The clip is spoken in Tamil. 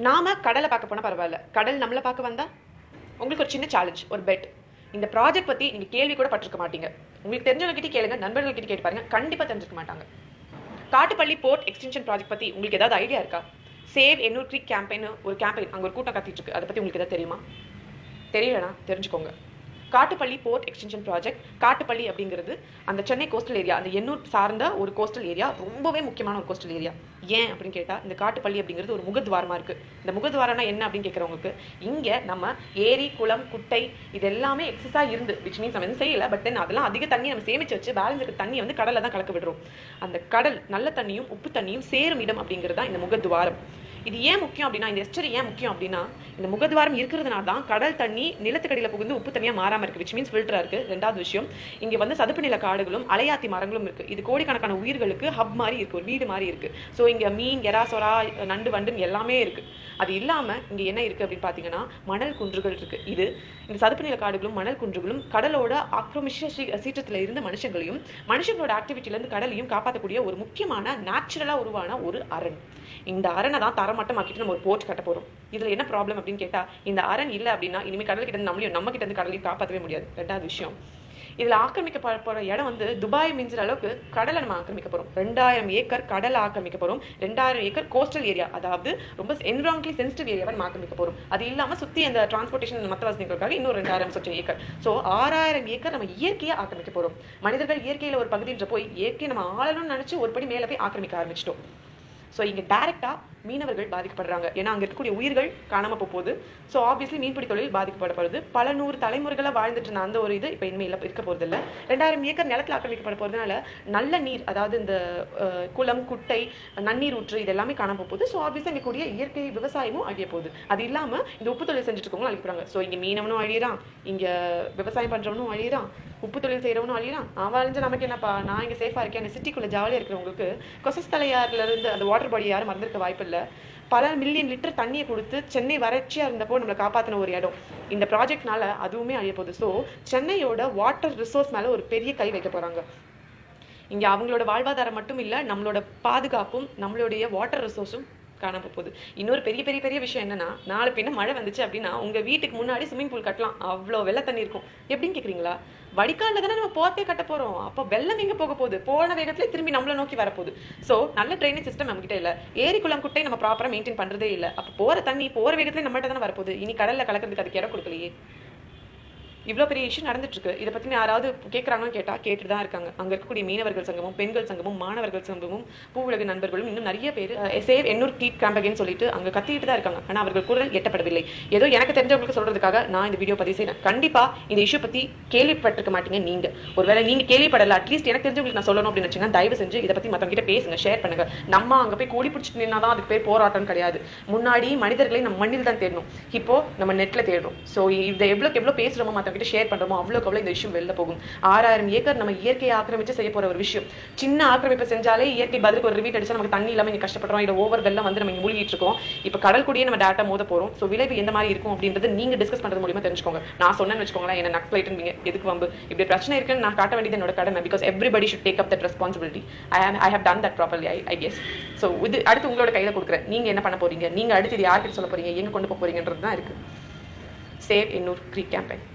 நாம கடலை பார்க்க போனால் பரவாயில்ல, கடல் நம்மளை பார்க்க வந்தா உங்களுக்கு ஒரு சின்ன சேலஞ்ச், ஒரு பெட். இந்த ப்ராஜெக்ட் பற்றி நீங்கள் கேள்வி கூட பட்டிருக்க மாட்டீங்க. உங்களுக்கு தெரிஞ்சவங்ககிட்ட கேளுங்க, நண்பர்கள்கிட்ட கேட்டு பாருங்க, கண்டிப்பாக தெரிஞ்சிருக்க மாட்டாங்க. காட்டுப்பள்ளி போர்ட் எக்ஸ்டென்ஷன் ப்ராஜெக்ட் பற்றி உங்களுக்கு ஏதாவது ஐடியா இருக்கா? சேவ் எண்ணூர் கிரீக் கேம்பெயின் ஒரு கேம்பெயின், அங்கே ஒரு கூட்டம் கத்திட்டு இருக்கு. அதை பற்றி உங்களுக்கு ஏதாவது தெரியுமா? தெரியலனா தெரிஞ்சுக்கோங்க. Kattupalli port extension project. Kattupalli அப்படிங்கிறது அந்த சென்னை கோஸ்டல் ஏரியா, அந்த எண்ணூர் சார்ந்த ஒரு கோஸ்டல் ஏரியா, ரொம்பவே முக்கியமான ஒரு கோஸ்டல் ஏரியா. ஏன் அப்படின்னு கேட்டால், இந்த காட்டுப்பள்ளி அப்படிங்கிறது ஒரு முகத்வாரமாக இருக்குது. இந்த முகத்வாரம்னா என்ன அப்படின்னு கேட்குறவங்களுக்கு, இங்கே நம்ம ஏரி, குளம், குட்டை இது எல்லாமே எக்ஸஸாக இருந்து, விச் மீன்ஸ் நம்ம செய்யலை, பட் தென் அதெல்லாம் அதிக தண்ணி நம்ம சேமிச்சு வச்சு பேலன்ஸ் இருக்க தண்ணியை வந்து கடலில் தான் கலக்க விடுறோம். அந்த கடல் நல்ல தண்ணியும் உப்பு தண்ணியும் சேரும் இடம் அப்படிங்கிறது தான் இந்த முகத்வாரம். இது ஏன் முக்கியம் அப்படின்னா, இந்த எஸ்டரி ஏன் முக்கியம் அப்படின்னா, இந்த முகத்வாரம் இருக்கிறதுனால தான் கடல் தண்ணி நிலத்துக்கடியில் புகுந்து உப்பு தண்ணியாக மாறாமல் இருக்குது, விச் மீன்ஸ் ஃபில்டராக இருக்குது. ரெண்டாவது விஷயம், இங்கே வந்து சதுப்பு நில காடுகளும் அலையாத்தி மரங்களும் இருக்குது. இது கோடிக்கணக்கான உயிர்களுக்கு ஹப் மாதிரி இருக்குது, ஒரு வீடு மாதிரி இருக்குது. ஸோ இங்கே மீன், எறா, சொரா, நண்டு, வண்டுன்னு எல்லாமே இருக்குது. அது இல்லாமல் இங்கே என்ன இருக்குது அப்படின்னு பார்த்தீங்கன்னா, மணல் குன்றுகள் இருக்குது. இது இந்த சதுப்பு நில காடுகளும் மணல் குன்றுகளும் கடலோட ஆக்கிரமிஷ சீற்றத்தில் இருந்த மனுஷங்களையும் மனுஷங்களோட ஆக்டிவிட்டிலேருந்து கடலையும் காப்பாற்றக்கூடிய ஒரு முக்கியமான நேச்சுரலாக உருவான ஒரு அரண். இந்த அரனை தான் தரமட்டமாக்கிட்டு நம்ம ஒரு போர்ட் கட்ட போகிறோம். இதில் என்ன ப்ராப்ளம் அப்படின்னு கேட்டால், இந்த அரண் இல்லை அப்படின்னா இனிமேல் கடல்கிட்ட இருந்து நம்ம கிட்ட இருந்து கடலையும் காப்பாற்றவே முடியாது. ரெண்டாவது விஷயம், இதில் ஆக்கிரமிக்க போகிற இடம் வந்து துபாய் மிஞ்சுற அளவுக்கு கடலை நம்ம ஆக்கிரமிக்க போகிறோம். 2000 ஏக்கர் கடலை ஆக்கிரமிக்க போகிறோம். 2000 ஏக்கர் கோஸ்டல் ஏரியா, அதாவது ரொம்ப என்விரான்மெண்டலி சென்சிட்டிவ் ஏரியாவை நம்ம ஆக்கிரமிக்க போகிறோம். அது இல்லாமல் சுற்றி அந்த டிரான்ஸ்போர்ட்டேஷன் மற்ற வசதிகளுக்காக இன்னும் 2000 சொச்ச ஏக்கர். ஸோ 6000 ஏக்கர் நம்ம இயற்கையாக ஆக்கிரமிக்க போகிறோம். மனிதர்கள் இயற்கையில் ஒரு பகுதின்ற போய் இயற்கையை நம்ம ஆளணும்னு நினச்சி ஒரு படி மேலே போய் ஆக்கிரமிக்க ஆரம்பிச்சிட்டோம். ஸோ இங்கே டேரெக்டாக மீனவர்கள் பாதிக்கப்படுறாங்க. ஏன்னா அங்கே இருக்கக்கூடிய உயிர்கள் காணாமல் போகுது. ஸோ ஆப்வியஸ்லி மீன்பிடி தொழில் பாதிக்கப்படப்படுது. பல நூறு தலைமுறைகளாக வாழ்ந்துட்டு இருந்த அந்த ஒரு இது இப்போ இனிமேல் இருக்க போகிறது இல்லை. 2000 ஏக்கர் நிலத்தில் ஆக்கிரமிக்கப்பட போகிறதுனால நல்ல நீர், அதாவது இந்த குளம், குட்டை, நன்னீர் ஊற்று இது எல்லாமே காணாமல் போகுது. ஸோ ஆப்வியஸாக இங்கே கூடிய இயற்கை விவசாயமும் அழிய போகுது. அது இல்லாமல் இந்த உப்பு தொழில் செஞ்சுட்டு இருக்கவங்களும் அழிக்கிறாங்க. ஸோ இங்கே மீனவனும் அழியிறான், இங்கே விவசாயம் பண்ணுறவனும் அழியிறான், உப்பு தொழில் செய்கிறவனும் அழியிறான். அவன் அழிஞ்சு நமக்கு என்னப்பா, நான் இங்கே சேஃபாக இருக்கேன். அந்த சிட்டிக்குள்ளே ஜாலியாக இருக்கிறவங்களுக்கு கொசஸ்தலையாரிலிருந்து அந்த வாட்டர் பாடி யாரும் மறந்துருக்க வாய்ப்பு இல்லை. பல மில்லியன் லிட்டர் தண்ணியை கொடுத்து சென்னை வறட்சியாக இருந்தப்போ நம்மளை காப்பாற்றின ஒரு இடம். இந்த ப்ராஜெக்ட்னால அதுவுமே அழிய போகுது. ஸோ சென்னையோட வாட்டர் ரிசோர்ஸ் மேலே ஒரு பெரிய கை வைக்க போகிறாங்க. இங்கே அவங்களோட வாழ்வாதாரம் மட்டும் இல்லை, நம்மளோட பாதுகாப்பும் நம்மளுடைய வாட்டர் ரிசோர்ஸும் காணாம போகுது. இன்னொரு பெரிய பெரிய பெரிய விஷயம் என்னன்னா, நாலு பின்ன மழை வந்துச்சு அப்படின்னா உங்க வீட்டுக்கு முன்னாடி ஸ்விம்மிங் பூல் கட்டலாம். அவ்வளோ வெள்ள தண்ணி இருக்கும். எப்படின்னு கேட்குறீங்களா? வடிகாலில் தானே நம்ம போர்ட்டே கட்ட போகிறோம். அப்போ வெள்ளம் எங்கே போக போகுது? போன வேகத்துல திரும்பி நம்மளை நோக்கி வரப்போகுது. ஸோ நல்ல ட்ரைனேஜ் சிஸ்டம் நம்மகிட்ட இல்லை. ஏரி, குளம், குட்டை நம்ம ப்ராப்பராக மெயின்டைன் பண்ணுறதே இல்லை. அப்போ போகிற தண்ணி போகிற வேகத்துல நம்மகிட்ட தானே வரப்போகுது. இனி கடலில் கலக்கிறதுக்கு அதுக்கு இடம் கொடுக்கலையே. இவ்வளோ பெரிய இஷ்யூ நடந்துட்டு இருக்கு. இதை பற்றி யாராவது கேட்குறாங்கன்னு கேட்டால் கேட்டுட்டு தான் இருக்காங்க. அங்கே இருக்கக்கூடிய மீனவர்கள் சங்கமும், பெண்கள் சங்கமும், மாணவர்கள் சங்கமும், பூவுலக நண்பர்களும், இன்னும் நிறைய பேர் சேவ் எண்ணூர் கிரீக் கேம்பெயின் சொல்லிட்டு அங்கே கத்திட்டு தான் இருக்காங்க. ஆனால் அவர்கள் குரல் எட்டப்படவில்லை. ஏதோ எனக்கு தெரிஞ்சவங்களுக்கு சொல்றதுக்காக நான் இந்த வீடியோ பதிவு செய்யறேன். கண்டிப்பாக இந்த இஷ்யூ பற்றி கேள்விப்பட்டிருக்க மாட்டீங்க. நீங்கள் ஒருவேளை நீங்கள் கேள்விப்படலை, அட்லீஸ்ட் எனக்கு தெரிஞ்சவங்களுக்கு நான் சொல்லணும் அப்படின்னு வச்சுங்கன்னா தயவு செஞ்சு இதை பற்றி மற்றவங்க கிட்ட பேசுங்க, ஷேர் பண்ணுங்க. நம்ம அங்கே போய் கூடி பிடிச்சிட்டு நின்னா தான் அதுக்கு பேர் போராட்டம் கிடையாது. முன்னாடி மனிதர்களை நம்ம மண்ணில் தான் தேடணும், இப்போ நம்ம நெட்டில் தேடணும். ஸோ இதை எவ்வளோக்கு எவ்வளோ பேசுகிறோமோ, மற்றவங்க கிட்ட ஷேர் பண்ணுறோமோ அவ்வளோ இந்த விஷயம் வெளில போகும். 6000 ஏக்கர் நம்ம இயற்கையை ஆக்கிரமிச்சு செய்ய போற ஒரு விஷயம். சின்ன ஆக்கிரமிப்பு செஞ்சாலே இயற்கை பதிலுக்கு ஒரு ரிவீட் அடிச்சா நமக்கு தண்ணி இல்லாமல் இங்கே கஷ்டப்படுறோம். இல்லை ஓவர் வெள்ளம் வந்து நம்ம இங்கே மூழ்கிட்டு இருக்கோம். இப்போ கடல் கூடியே நம்ம டேட்டா மோத போறோம். ஸோ விளைவு எந்த மாதிரி இருக்கும் அப்படின்றது நீங்க டிஸ்கஸ் பண்றது மூலியமா தெரிஞ்சுக்கோங்க. நான் சொன்னேன்னு வச்சுக்கோங்களேன், என்ன நக்ஸ்லைட்டுங்க எதுக்கு வம்பு, இப்படி பிரச்சனை இருக்குன்னு நான் காட்ட வேண்டியது என்னோட கடமை. Because everybody should take up that responsibility. I have done that properly, I guess. So இது அடுத்து உங்களோட கையில கொடுக்குறேன். நீங்க என்ன பண்ண போறீங்க, நீங்க அடுத்து இது யார்கிட்ட சொல்ல போறீங்க, எங்க கொண்டு போக போறீங்கன்றது தான் இருக்கு. Save Ennore creek campaign.